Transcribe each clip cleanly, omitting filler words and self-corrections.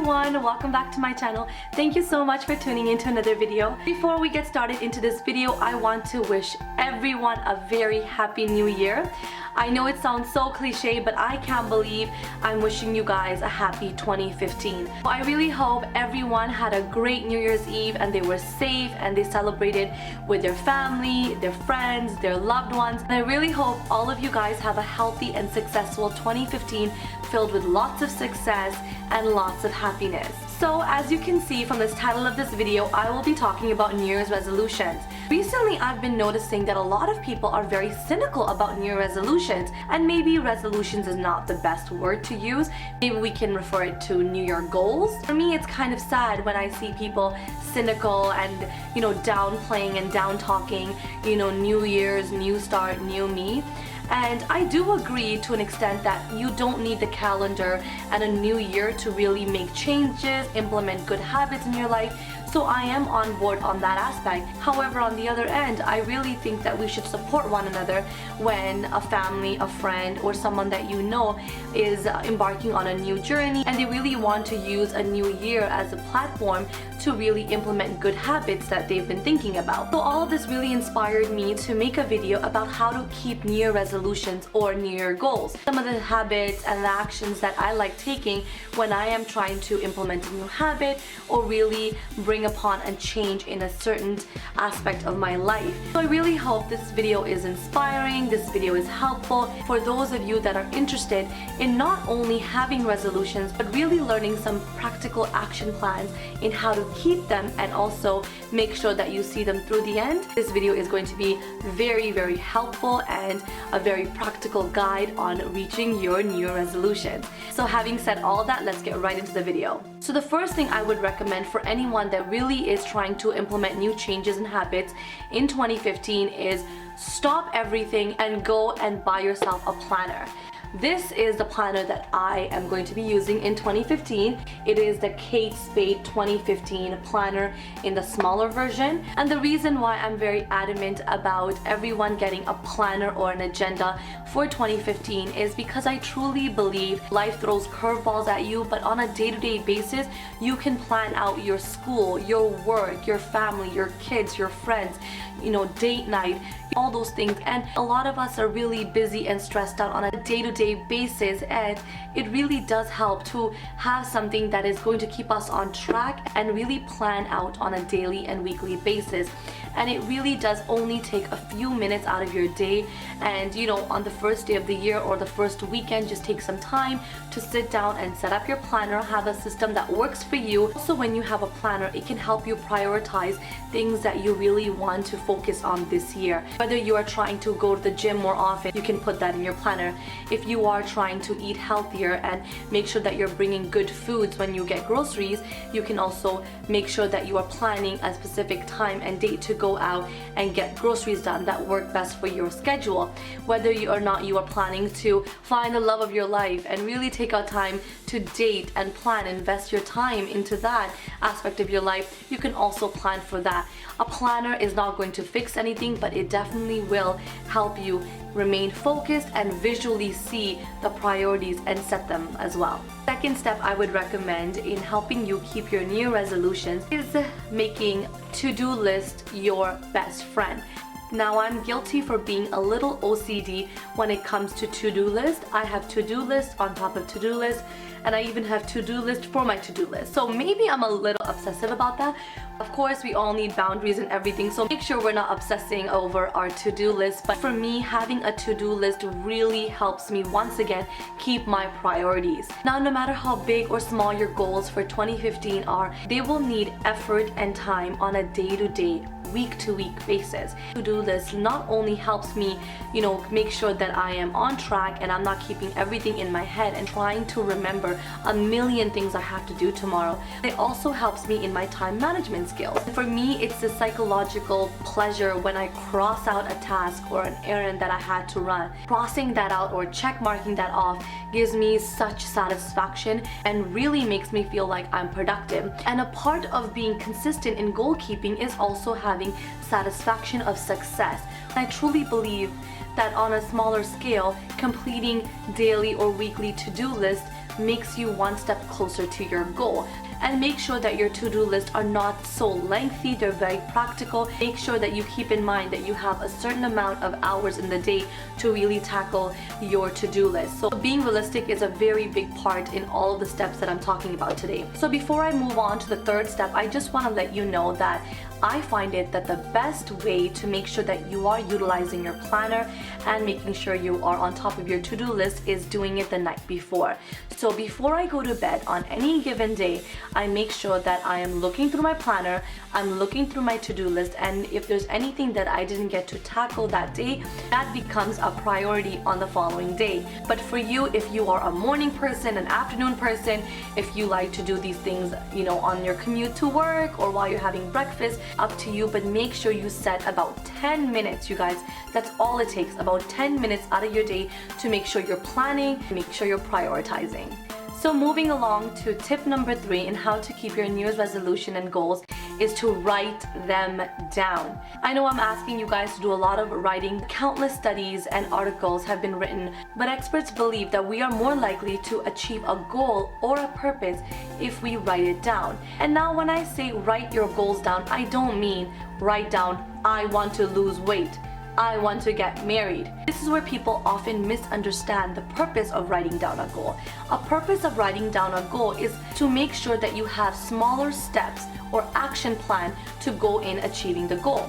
everyone, welcome back to my channel. Thank you so much for tuning in to another video. Before we get started into this video, I want to wish everyone a very happy new year. I know it sounds so cliche, but I can't believe I'm wishing you guys a happy 2015. I really hope everyone had a great New Year's Eve and they were safe and they celebrated with their family, their friends, their loved ones. And I really hope all of you guys have a healthy and successful 2015 filled with lots of success and lots of happiness. So as you can see from this title of this video, I will be talking about New Year's resolutions. Recently, I've been noticing that a lot of people are very cynical about New Year resolutions, and maybe resolutions is not the best word to use. Maybe we can refer it to New Year goals. For me, it's kind of sad when I see people cynical and, downplaying and down-talking, New Year's, new start, new me. And I do agree to an extent that you don't need the calendar and a new year to really make changes, implement good habits in your life. So I am on board on that aspect. However, on the other end, I really think that we should support one another when a family, a friend, or someone that you know is embarking on a new journey and they really want to use a new year as a platform to really implement good habits that they've been thinking about. So all of this really inspired me to make a video about how to keep New Year resolutions or New Year goals. Some of the habits and the actions that I like taking when I am trying to implement a new habit or really bring upon a change in a certain aspect of my life. So I really hope this video is inspiring, this video is helpful for those of you that are interested in not only having resolutions but really learning some practical action plans in how to keep them and also make sure that you see them through the end. This video is going to be very, very helpful and a very practical guide on reaching your New Year resolutions. So having said all that, let's get right into the video. So the first thing I would recommend for anyone that really is trying to implement new changes and habits in 2015 is stop everything and go and buy yourself a planner. This is the planner that I am going to be using in 2015. It is the Kate Spade 2015 planner in the smaller version. And the reason why I'm very adamant about everyone getting a planner or an agenda for 2015 is because I truly believe life throws curveballs at you, but on a day-to-day basis, you can plan out your school, your work, your family, your kids, your friends, date night, all those things. And a lot of us are really busy and stressed out on a day-to-day basis, and it really does help to have something that is going to keep us on track and really plan out on a daily and weekly basis. And it really does only take a few minutes out of your day, and on the first day of the year or the first weekend, just take some time to sit down and set up your planner, have a system that works for you. Also, when you have a planner, it can help you prioritize things that you really want to focus on this year. Whether you are trying to go to the gym more often, you can put that in your planner. If you are trying to eat healthier and make sure that you're bringing good foods when you get groceries, you can also make sure that you are planning a specific time and date to go out and get groceries done that work best for your schedule. Whether you or not you are planning to find the love of your life and really take out time to date and plan, invest your time into that aspect of your life, you can also plan for that. A planner is not going to fix anything, but it definitely will help you remain focused and visually see the priorities and set them as well. Second step I would recommend in helping you keep your New Year resolutions is making to-do list your best friend. Now, I'm guilty for being a little OCD when it comes to to-do list. I have to-do list on top of to-do list, and I even have to-do list for my to-do list. So maybe I'm a little obsessive about that. Of course, we all need boundaries and everything, so make sure we're not obsessing over our to-do list. But for me, having a to-do list really helps me once again keep my priorities. Now, no matter how big or small your goals for 2015 are, they will need effort and time on a day-to-day, week-to-week basis. To-do list not only helps me, make sure that I am on track and I'm not keeping everything in my head and trying to remember a million things I have to do tomorrow. It also helps me in my time management skills. For me, it's the psychological pleasure when I cross out a task or an errand that I had to run. Crossing that out or check marking that off gives me such satisfaction and really makes me feel like I'm productive. And a part of being consistent in goal keeping is also having satisfaction of success. I truly believe that on a smaller scale, completing daily or weekly to-do lists makes you one step closer to your goal. And make sure that your to-do lists are not so lengthy, they're very practical. Make sure that you keep in mind that you have a certain amount of hours in the day to really tackle your to-do list. So being realistic is a very big part in all of the steps that I'm talking about today. So before I move on to the third step, I just want to let you know that I find it that the best way to make sure that you are utilizing your planner and making sure you are on top of your to-do list is doing it the night before. So before I go to bed on any given day, I make sure that I am looking through my planner, I'm looking through my to-do list, and if there's anything that I didn't get to tackle that day, that becomes a priority on the following day. But for you, if you are a morning person, an afternoon person, if you like to do these things, on your commute to work or while you're having breakfast, up to you, but make sure you set about 10 minutes, you guys. That's all it takes, about 10 minutes out of your day to make sure you're planning, make sure you're prioritizing. So moving along to tip number 3 in how to keep your New Year's resolution and goals is to write them down. I know I'm asking you guys to do a lot of writing. Countless studies and articles have been written, but experts believe that we are more likely to achieve a goal or a purpose if we write it down. And now when I say write your goals down, I don't mean write down, I want to lose weight, I want to get married. This is where people often misunderstand the purpose of writing down a goal. A purpose of writing down a goal is to make sure that you have smaller steps or action plan to go in achieving the goal.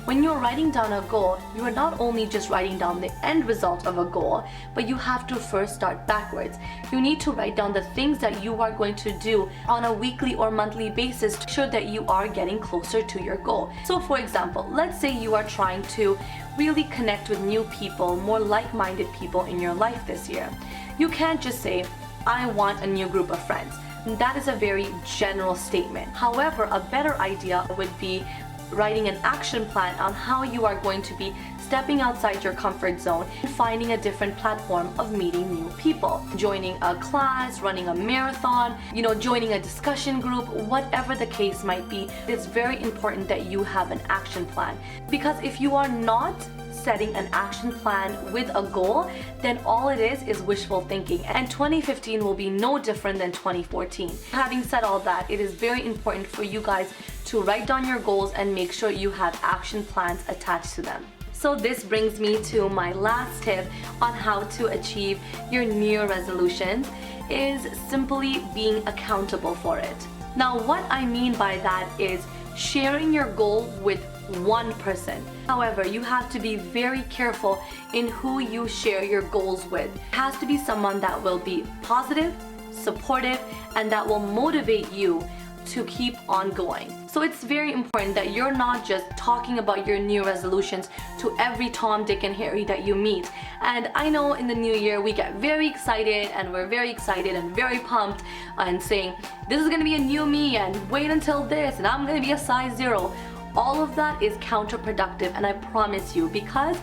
When you're writing down a goal, you are not only just writing down the end result of a goal, but you have to first start backwards. You need to write down the things that you are going to do on a weekly or monthly basis to ensure that you are getting closer to your goal. So for example, let's say you are trying to really connect with new people, more like-minded people in your life this year. You can't just say, I want a new group of friends. That is a very general statement. However, a better idea would be writing an action plan on how you are going to be stepping outside your comfort zone and finding a different platform of meeting new people. Joining a class, running a marathon, joining a discussion group, whatever the case might be, it's very important that you have an action plan. Because if you are not setting an action plan with a goal, then all it is wishful thinking, and 2015 will be no different than 2014. Having said all that, it is very important for you guys to write down your goals and make sure you have action plans attached to them. So this brings me to my last tip on how to achieve your New Year resolutions is simply being accountable for it. Now what I mean by that is sharing your goal with one person. However, you have to be very careful in who you share your goals with. It has to be someone that will be positive, supportive, and that will motivate you to keep on going. So it's very important that you're not just talking about your new resolutions to every Tom, Dick, and Harry that you meet. And I know in the new year we get very excited and we're very excited and very pumped and saying, this is gonna be a new me and wait until this and I'm gonna be a size 0. All of that is counterproductive, and I promise you, because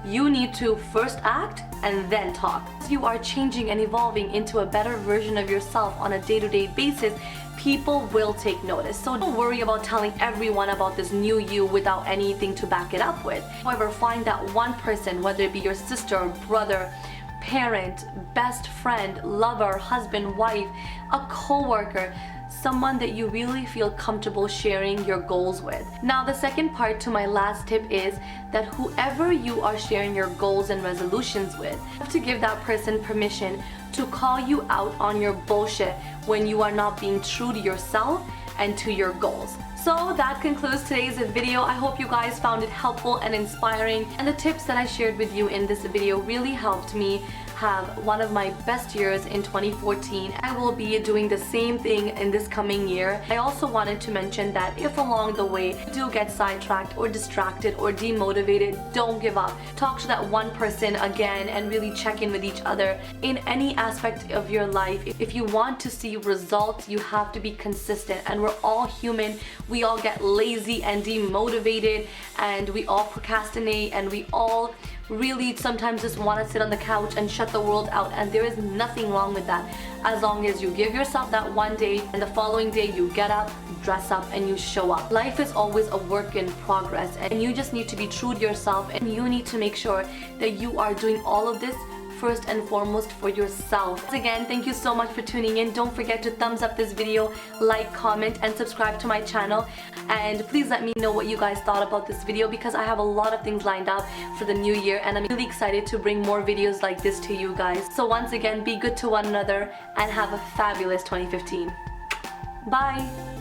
you need to first act and then talk. As you are changing and evolving into a better version of yourself on a day-to-day basis, people will take notice. So don't worry about telling everyone about this new you without anything to back it up with. However, find that one person, whether it be your sister, brother, parent, best friend, lover, husband, wife, a co-worker, someone that you really feel comfortable sharing your goals with. Now the second part to my last tip is that whoever you are sharing your goals and resolutions with, you have to give that person permission to call you out on your bullshit when you are not being true to yourself and to your goals. So that concludes today's video. I hope you guys found it helpful and inspiring, and the tips that I shared with you in this video really helped me have one of my best years in 2014. I will be doing the same thing in this coming year. I also wanted to mention that if along the way you do get sidetracked or distracted or demotivated, don't give up. Talk to that one person again and really check in with each other in any aspect of your life. If you want to see results, you have to be consistent, and we're all human. We all get lazy and demotivated, and we all procrastinate, and we all really sometimes just want to sit on the couch and shut the world out, and there is nothing wrong with that as long as you give yourself that one day and the following day you get up, dress up, and you show up. Life is always a work in progress, and you just need to be true to yourself, and you need to make sure that you are doing all of this first and foremost for yourself. Once again, thank you so much for tuning in. Don't forget to thumbs up this video, like, comment, and subscribe to my channel. And please let me know what you guys thought about this video, because I have a lot of things lined up for the new year and I'm really excited to bring more videos like this to you guys. So once again, be good to one another and have a fabulous 2015. Bye!